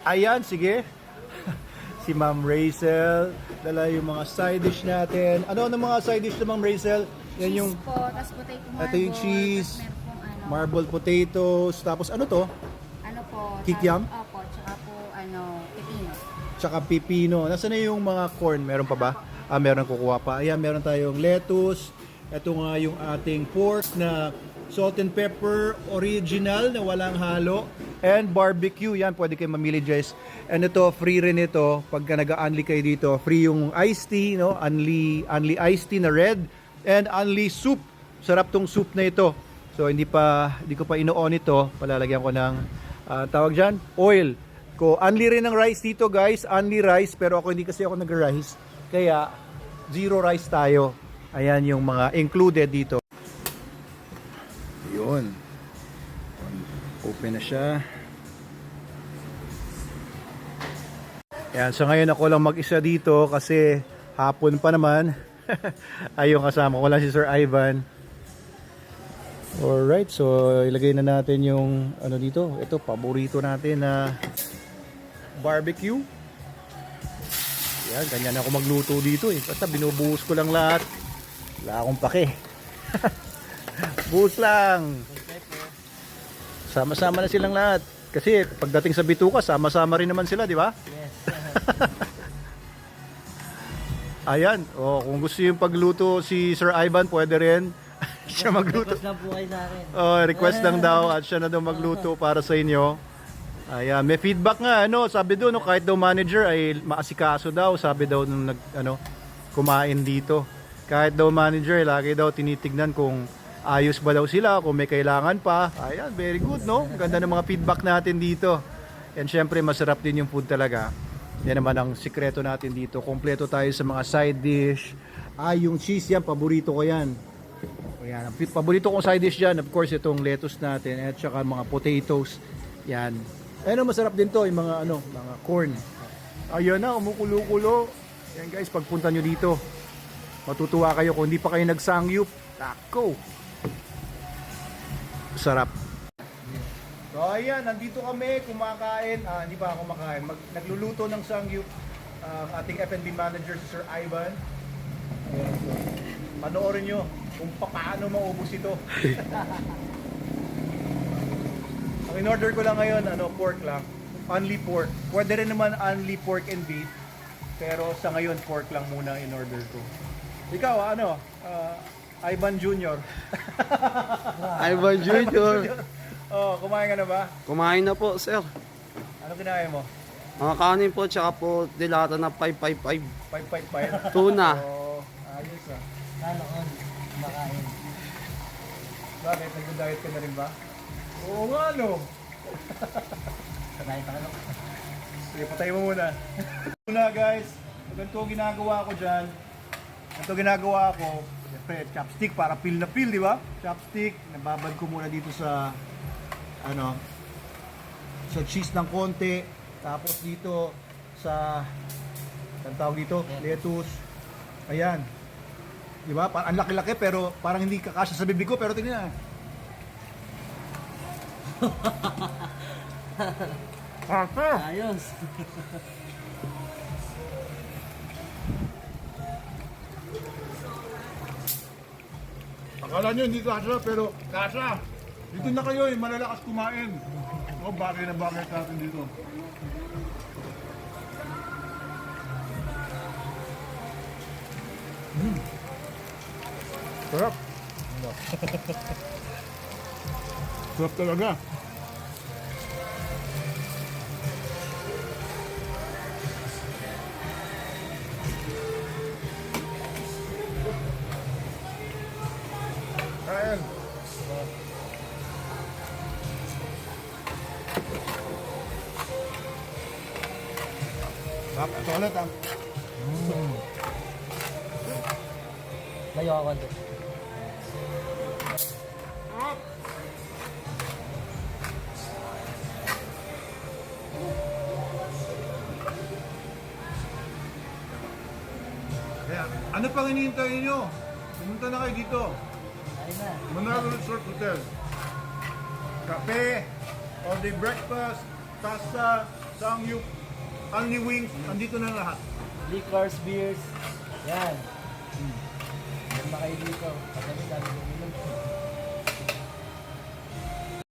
Ayan, sige. Si Ma'am Rachel, dala yung mga side dish natin. Ano mga side dish na Ma'am Rachel? Yan yung Cheese po, tapos potato marble. ito yung cheese, tapos meron pong marble potatoes, tapos ano to? ano po, Kikiam? Opo, tsaka po, pipino. Tsaka pipino. Nasaan na yung mga corn? Meron pa ba? Meron kukuha pa. Ayan, meron tayong lettuce. Ito nga yung ating pork na salt and pepper original na walang halo. And barbecue. Yan, pwede kayo mamili, guys. And ito, free rin ito. Pagka nag-unli kayo dito, free yung iced tea, no? Unli iced tea na red. And unli soup. Sarap tong soup na ito. So, hindi ko pa ino-on ito. Palalagyan ko ng, tawag dyan, oil. Unli rin ng rice dito, guys. Unli rice. Pero ako hindi kasi ako nag-rice. Kaya, zero rice tayo. Ayan yung mga included dito. Yun. Open na siya. Ayan, so ngayon ako lang mag-isa dito kasi hapon pa naman. Ayun, kasama ko lang si Sir Ivan. Alright, so ilagay na natin yung ano dito. Ito, paborito natin na barbecue. Yan, ganyan ako magluto dito eh. Basta binubuhos ko lang lahat. Wala akong pake. Buhos lang. Sama-sama na silang lahat. Kasi pagdating sa bituka, sama-sama rin naman sila, di ba? Yes. Ayan. Oh, kung gusto yung pagluto si Sir Ivan, pwede rin siya magluto. Request lang po kayo sa akin. Oh, request lang daw at siya na daw magluto para sa inyo. Ayan, may feedback nga sabi doon kahit daw manager ay maasikaso daw, sabi daw nung kumain dito. Kahit daw manager, lagi daw tinitignan kung ayos ba daw sila, kung may kailangan pa. Ayan, very good, no? Ganda ng mga feedback natin dito. And syempre, masarap din yung food talaga. Yan naman ang sikreto natin dito. Kompleto tayo sa mga side dish. Yung cheese yan, paborito ko yan. Ayan, paborito kong side dish dyan, of course, itong lettuce natin at saka mga potatoes. Yan. Masarap din to, yung mga mga corn. Ayan na, umukulo-kulo. Yan guys, pagpunta nyo dito, matutuwa kayo kung hindi pa kayo nagsangyup. Tako! Sarap. So ayan, nandito kami kumakain. Hindi pa ako kumakain. Nagluluto ng sangyup ang ating F&B manager si Sir Ivan. Ayan, so, panoorin nyo kung paano maubos ito. Ang in-order ko lang ngayon, pork lang. Only pork. Pwede rin naman only pork and beef. Pero sa ngayon, pork lang muna in-order ko. Ikaw, Ivan Jr. Ivan Jr. Kumain ka na ba? Kumain na po, sir. Ano kinain mo? Mga kanin po, tsaka po dilata na 555. 555? Tuna. Ayos Kaloon, makain. Bakit? Nag-diet ka na rin ba? Oo nga, Sabay pa kalo. Sige, patay mo muna. Muna guys, ganito ginagawa ko dyan. Ito ginagawa ko, siyempre, chopstick para peel na peel, di ba? Chopstick, nababad ko muna dito sa sa cheese ng konti, tapos dito sa ang tawag dito, lettuce. Ayan. Di ba? Ang laki-laki pero parang hindi kakasya sa bibig ko, pero tingnan. Ayos. Akala nyo hindi kasya, pero kasya. Dito na kayo, malalakas kumain. Bagay na bagay natin dito. Sarap. Sarap talaga. Kain. Ito ulit Layo ako doon. Kaya, ano pang hinihintay nyo? Pumunta na kayo dito. Ayun na. Manalo Resort Hotel. Kape, all day breakfast, pasta, Sang you only wings, andito na lahat. Liquors, beers. Yan. Yan ba kayo dito? Pagkami dami ko